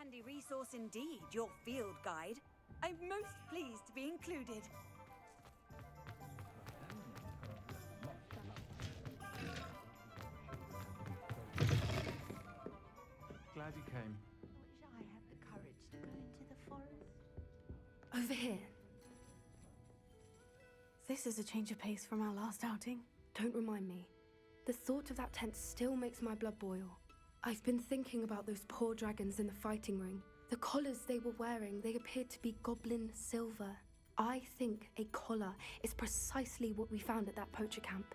handy resource indeed, your field guide. I'm most pleased to be included. Glad you came. Wish I had the courage to go into the forest. Over here. This is a change of pace from our last outing. Don't remind me. The thought of that tent still makes my blood boil. I've been thinking about those poor dragons in the fighting ring. The collars they were wearing, they appeared to be goblin silver. I think a collar is precisely what we found at that poacher camp.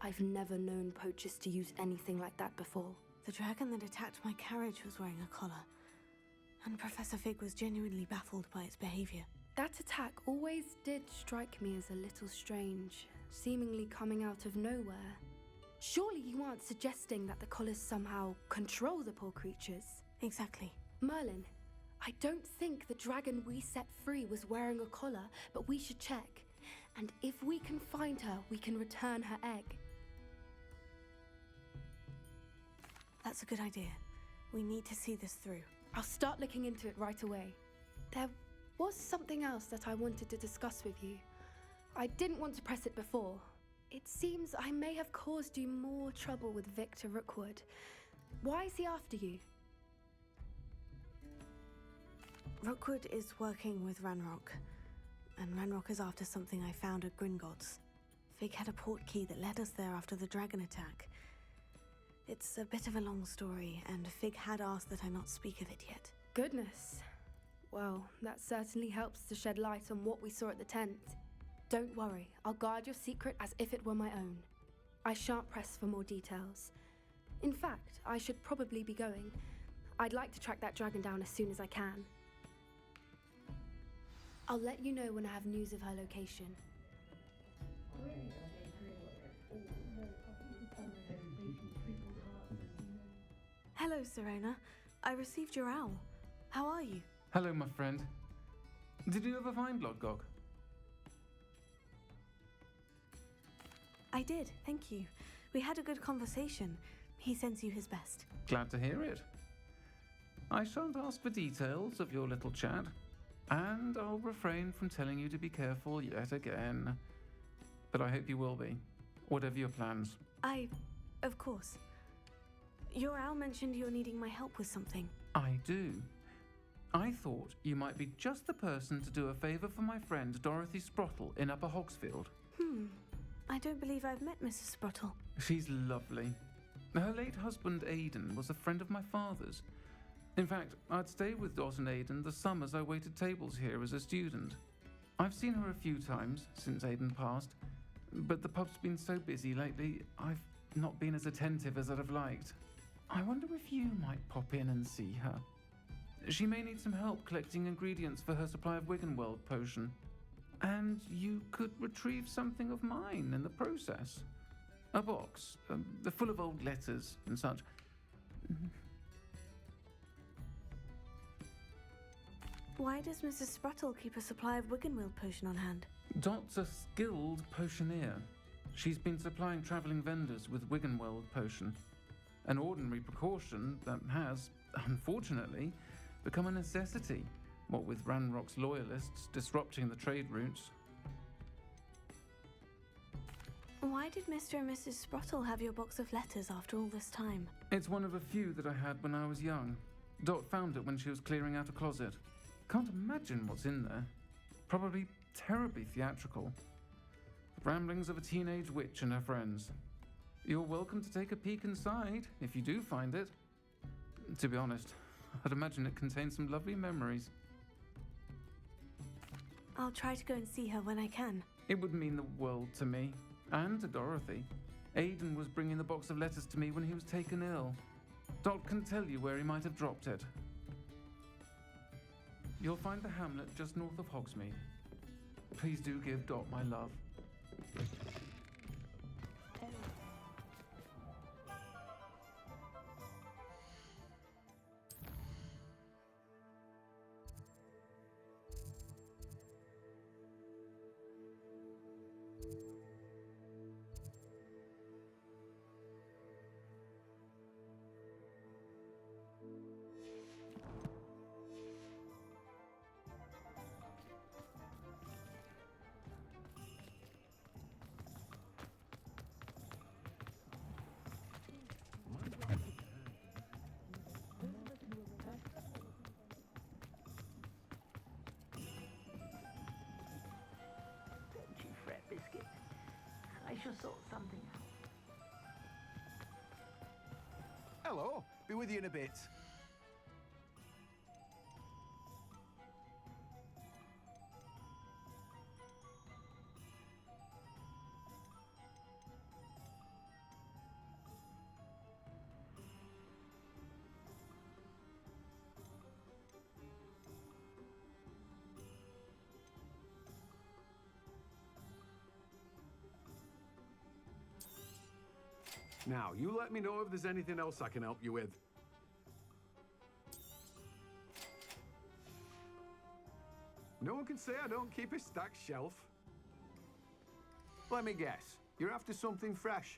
I've never known poachers to use anything like that before. The dragon that attacked my carriage was wearing a collar, and Professor Fig was genuinely baffled by its behavior. That attack always did strike me as a little strange, seemingly coming out of nowhere. Surely you aren't suggesting that the collars somehow control the poor creatures? Exactly. Merlin, I don't think the dragon we set free was wearing a collar, but we should check. And if we can find her, we can return her egg. That's a good idea. We need to see this through. I'll start looking into it right away. There was something else that I wanted to discuss with you. I didn't want to press it before. It seems I may have caused you more trouble with Victor Rookwood. Why is he after you? Rookwood is working with Ranrock, and Ranrock is after something I found at Gringotts. Fig had a port key that led us there after the dragon attack. It's a bit of a long story, and Fig had asked that I not speak of it yet. Goodness. Well, that certainly helps to shed light on what we saw at the tent. Don't worry, I'll guard your secret as if it were my own. I shan't press for more details. In fact, I should probably be going. I'd like to track that dragon down as soon as I can. I'll let you know when I have news of her location. Hello, Serena. I received your owl. How are you? Hello, my friend. Did you ever find Lodgok? I did, thank you. We had a good conversation. He sends you his best. Glad to hear it. I shan't ask for details of your little chat, and I'll refrain from telling you to be careful yet again. But I hope you will be, whatever your plans. Of course. Your owl mentioned you're needing my help with something. I do. I thought you might be just the person to do a favour for my friend Dorothy Sprottle in Upper Hogsfield. I don't believe I've met Mrs. Sprottle. She's lovely. Her late husband Aidan was a friend of my father's. In fact, I'd stay with Dot and Aidan the summers I waited tables here as a student. I've seen her a few times since Aidan passed, but the pub's been so busy lately, I've not been as attentive as I'd have liked. I wonder if you might pop in and see her. She may need some help collecting ingredients for her supply of Wiggenweld potion. And you could retrieve something of mine in the process. A box, full of old letters and such. Why does Mrs. Sprottle keep a supply of Wiggenweld potion on hand? Dot's a skilled potioneer. She's been supplying travelling vendors with Wiggenweld potion. An ordinary precaution that has, unfortunately, become a necessity, what with Ranrock's loyalists disrupting the trade routes. Why did Mr. and Mrs. Sprottle have your box of letters after all this time? It's one of a few that I had when I was young. Dot found it when she was clearing out a closet. Can't imagine what's in there. Probably terribly theatrical. The ramblings of a teenage witch and her friends. You're welcome to take a peek inside, if you do find it. To be honest, I'd imagine it contains some lovely memories. I'll try to go and see her when I can. It would mean the world to me, and to Dorothy. Aidan was bringing the box of letters to me when he was taken ill. Dot can tell you where he might have dropped it. You'll find the hamlet just north of Hogsmeade. Please do give Dot my love. to sort something out. Hello, be with you in a bit. Now, you let me know if there's anything else I can help you with. No one can say I don't keep a stacked shelf. Let me guess, you're after something fresh.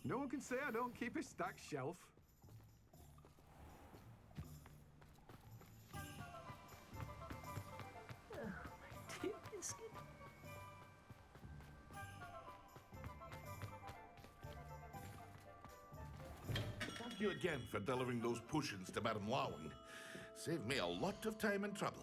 No one can say I don't keep a stacked shelf. Dear biscuit. Thank you again for delivering those potions to Madame Lowing. Saved me a lot of time and trouble.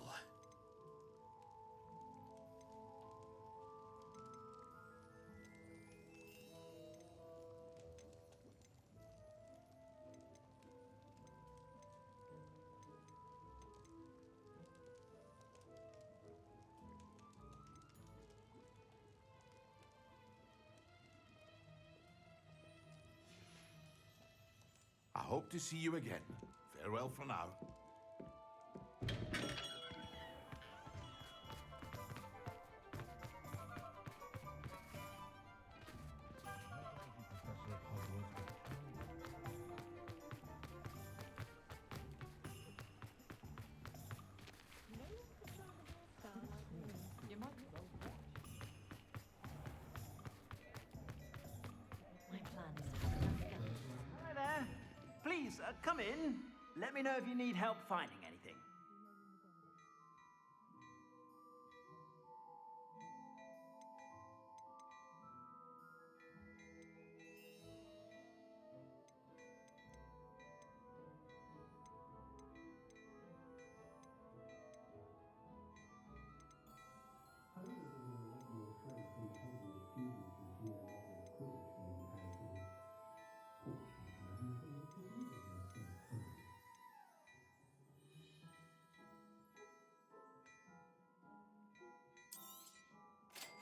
I hope to see you again. Farewell for now. My plan is Hi there. Please, come in. Let me know if you need help finding anything.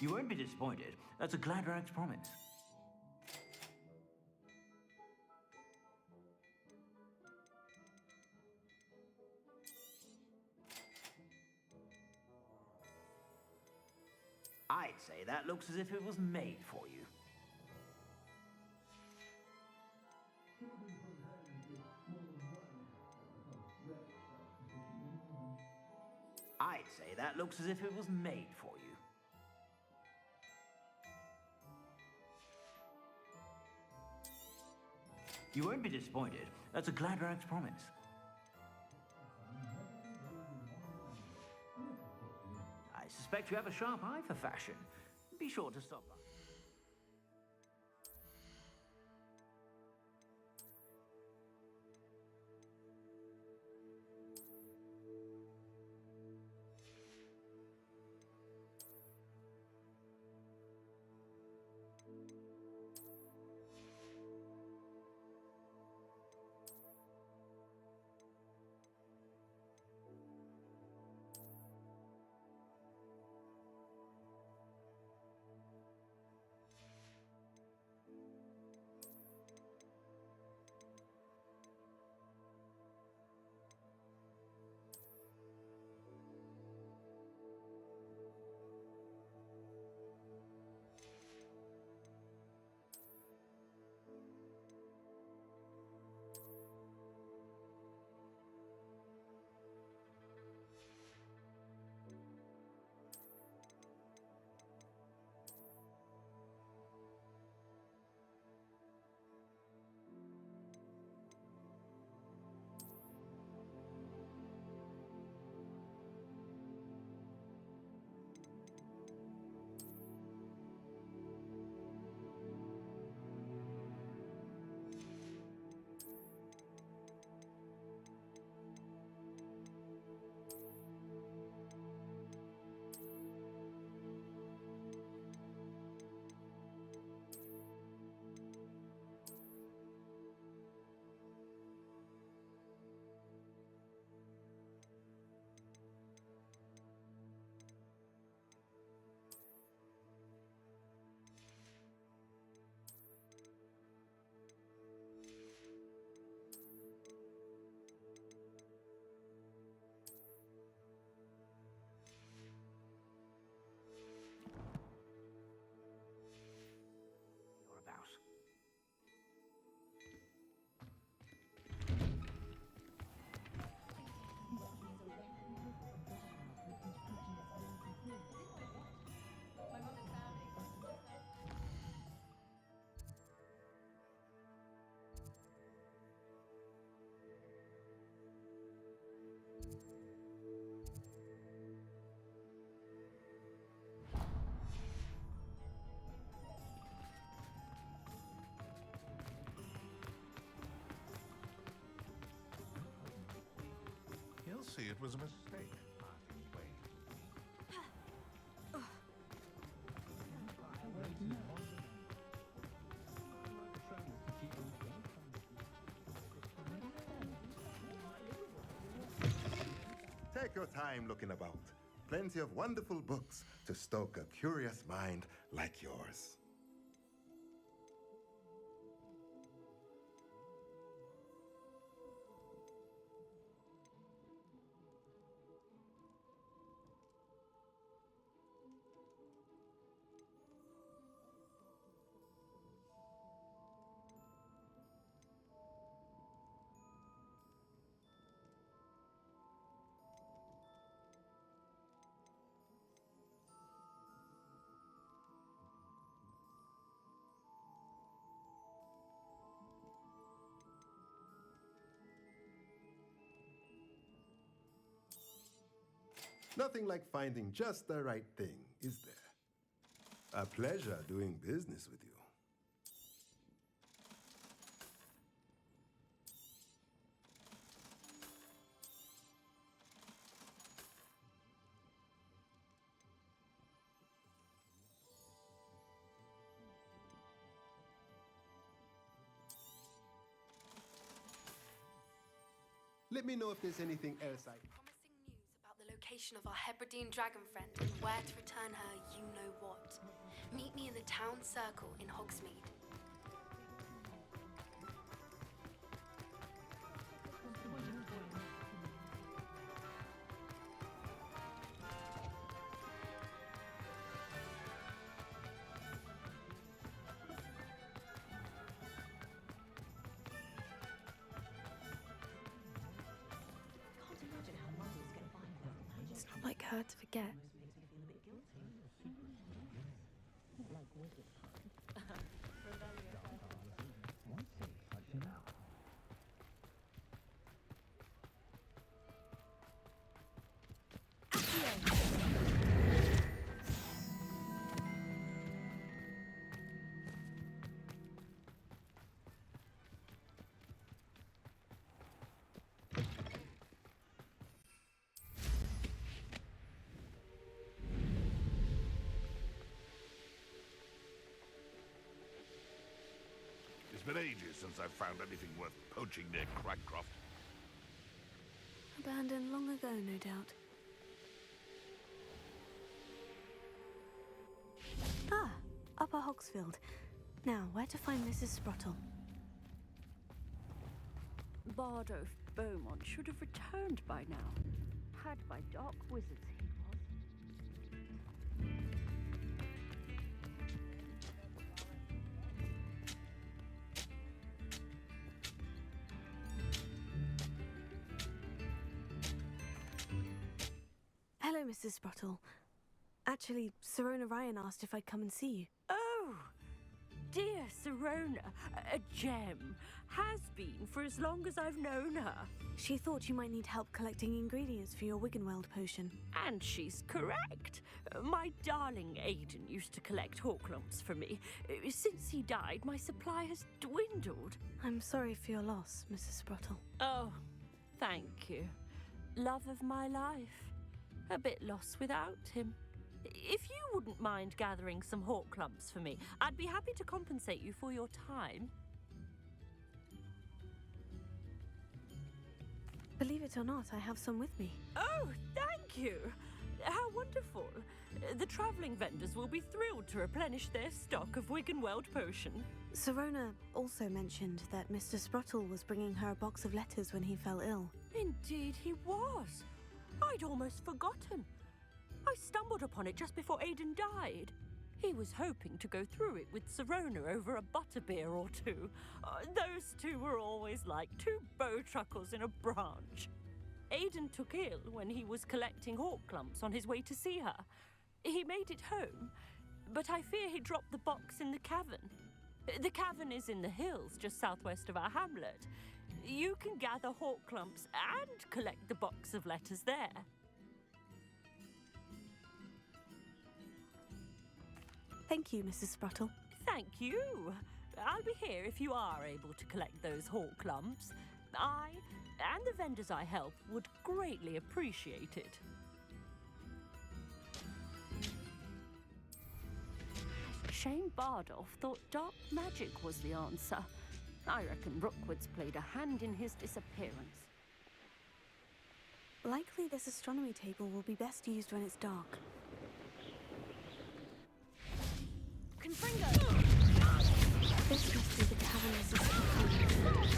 You won't be disappointed. That's a Gladrag's promise. I'd say that looks as if it was made for you. I'd say that looks as if it was made for you. You won't be disappointed. That's a Gladrag's promise. I suspect you have a sharp eye for fashion. Be sure to stop by. it was a mistake. Take your time looking about. Plenty of wonderful books to stoke a curious mind like yours. Nothing like finding just the right thing, is there? A pleasure doing business with you. Let me know if there's anything else I... Promising news about the location of our Hebridean dragon friend and where to return her you-know-what. Meet me in the town circle in Hogsmeade. Can't imagine how Mummy is going to find them. It's not like her to forget. Makes me feel a bit guilty. It's been ages since I've found anything worth poaching near Cragcroft. Abandoned long ago, no doubt. Ah, Upper Hogsfield. Now, where to find Mrs. Sprottle? Bardolph Beaumont should have returned by now. Had by dark wizards he was. Hello, Mrs. Sprottle. Actually, Serona Ryan asked if I'd come and see you. Oh, dear Serona, a gem. Has been for as long as I've known her. She thought you might need help collecting ingredients for your Wiggenweld potion. And she's correct. My darling Aidan used to collect Horklumps for me. Since he died, my supply has dwindled. I'm sorry for your loss, Mrs. Sprottle. Oh, thank you. Love of my life. A bit lost without him. If you wouldn't mind gathering some Horklumps for me, I'd be happy to compensate you for your time. Believe it or not, I have some with me. Oh, thank you. How wonderful. The travelling vendors will be thrilled to replenish their stock of Wiggenweld potion. Serona also mentioned that Mr. Sprottle was bringing her a box of letters when he fell ill. Indeed he was. I'd almost forgotten. I stumbled upon it just before Aidan died. He was hoping to go through it with Serona over a butterbeer or two. Those two were always like two bowtruckles in a branch. Aidan took ill when he was collecting Horklumps on his way to see her. He made it home, but I fear he dropped the box in the cavern. The cavern is in the hills just southwest of our hamlet. You can gather Horklumps and collect the box of letters there. Thank you, Mrs. Sprottle. Thank you. I'll be here if you are able to collect those Horklumps. I and the vendors I help would greatly appreciate it. Shane Bardolph thought dark magic was the answer. I reckon Rookwood's played a hand in his disappearance. Likely this astronomy table will be best used when it's dark. Confringo! This must be the cavernous escape.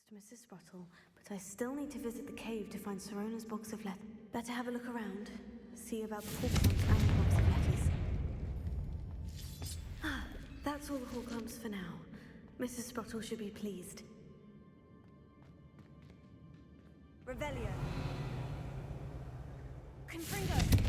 To Mrs. Sprottle, but I still need to visit the cave to find Sirona's box of letters. Better have a look around, see about the Horklumps and the box of letters. Ah, that's all the Horklumps for now. Mrs. Sprottle should be pleased. Revelio. Confringo.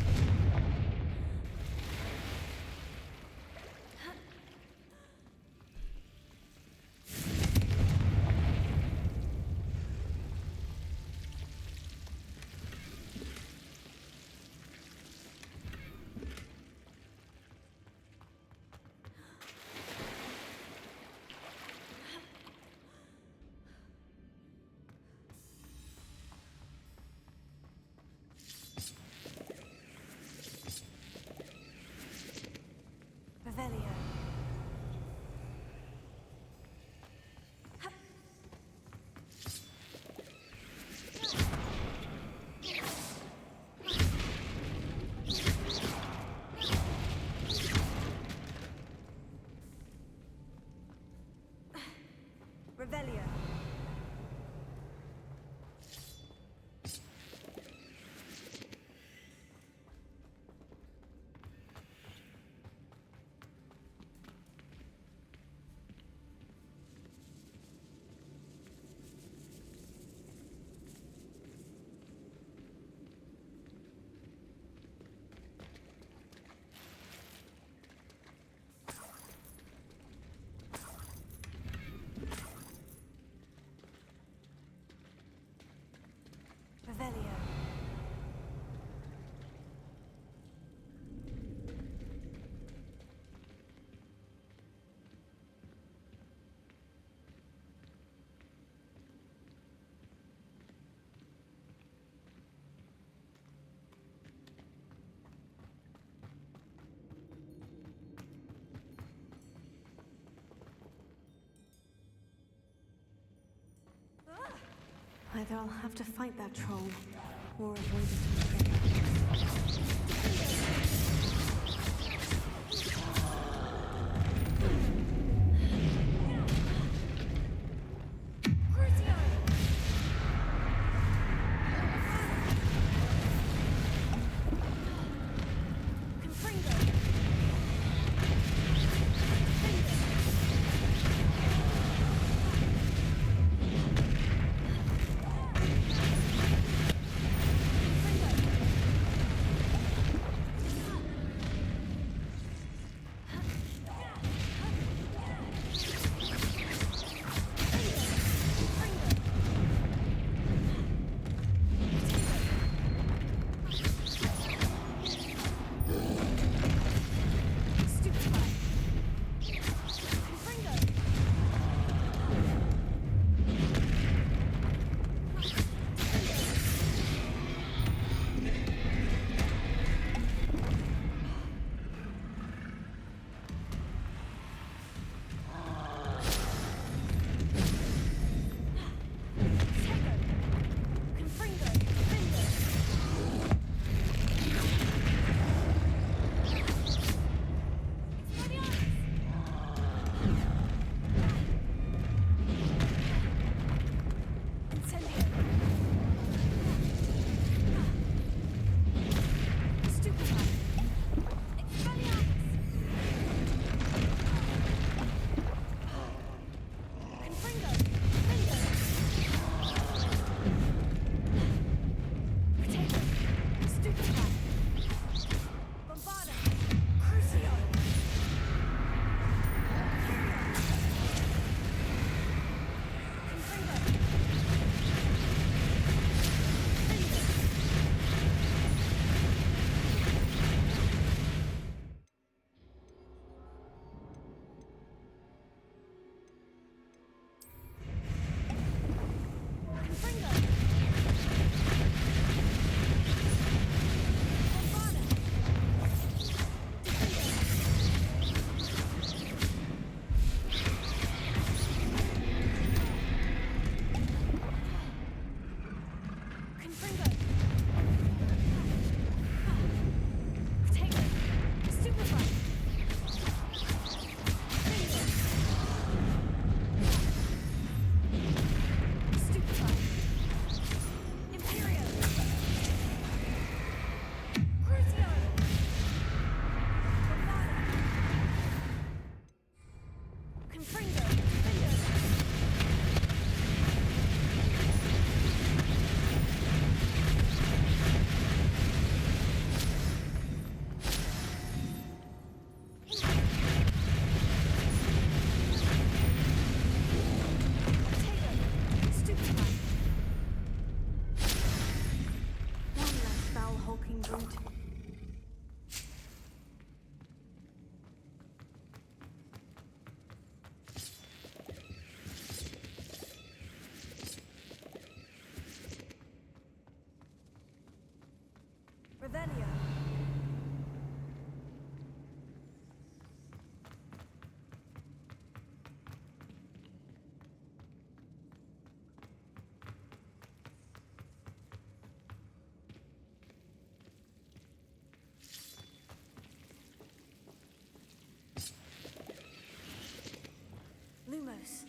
Revelio. Revelio. Revelio. Either I'll have to fight that troll, or avoid it altogether. Revelio. Lumos.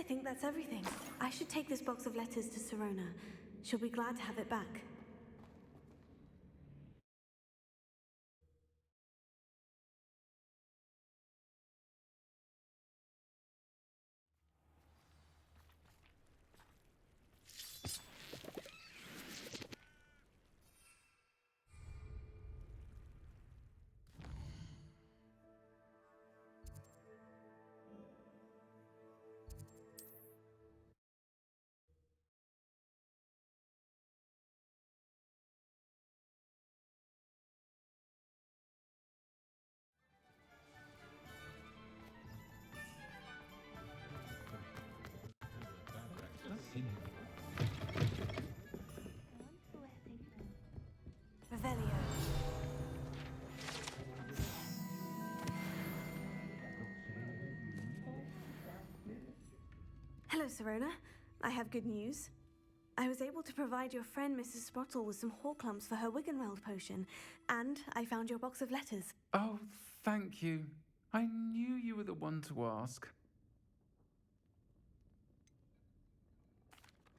I think that's everything. I should take this box of letters to Sirona. She'll be glad to have it back. Revelio. Hello, Sirona. I have good news. I was able to provide your friend Mrs. Sprottle with some Horklumps for her Wiggenweld potion, and I found your box of letters. Oh, thank you. I knew you were the one to ask.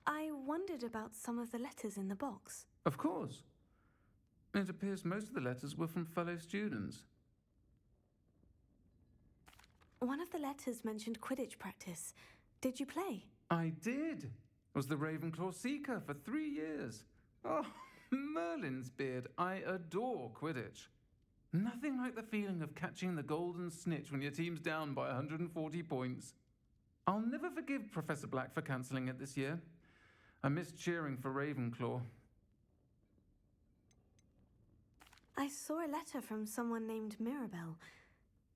I wondered about some of the letters in the box. Of course. It appears most of the letters were from fellow students. One of the letters mentioned Quidditch practice. Did you play? I did. Was the Ravenclaw Seeker for 3 years. Oh, Merlin's beard. I adore Quidditch. Nothing like the feeling of catching the golden snitch when your team's down by 140 points. I'll never forgive Professor Black for cancelling it this year. I missed cheering for Ravenclaw. I saw a letter from someone named Mirabelle.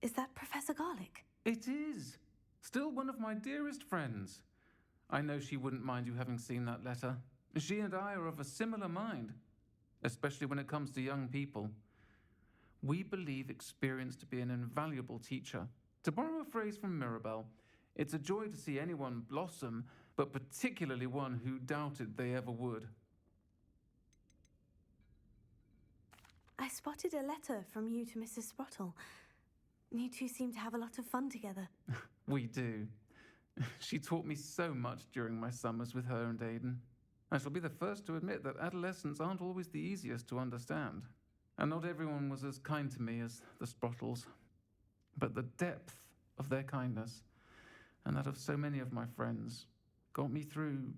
Is that Professor Garlick? It is. Still one of my dearest friends. I know she wouldn't mind you having seen that letter. She and I are of a similar mind, especially when it comes to young people. We believe experience to be an invaluable teacher. To borrow a phrase from Mirabelle, it's a joy to see anyone blossom, but particularly one who doubted they ever would. I spotted a letter from you to Mrs. Sprottle. You two seem to have a lot of fun together. We do. She taught me so much during my summers with her and Aiden. I shall be the first to admit that adolescents aren't always the easiest to understand. And not everyone was as kind to me as the Sprottles. But the depth of their kindness, and that of so many of my friends, got me through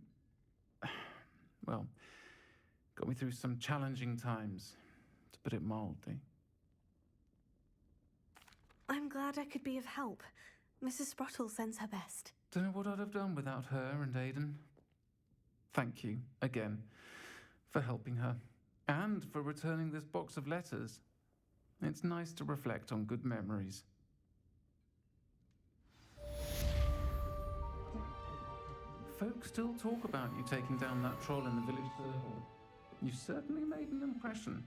some challenging times, to put it mildly. I'm glad I could be of help. Mrs. Sprottle sends her best. Don't know what I'd have done without her and Aiden. Thank you, again, for helping her, and for returning this box of letters. It's nice to reflect on good memories. Folks still talk about you taking down that troll in the village circle. You certainly made an impression.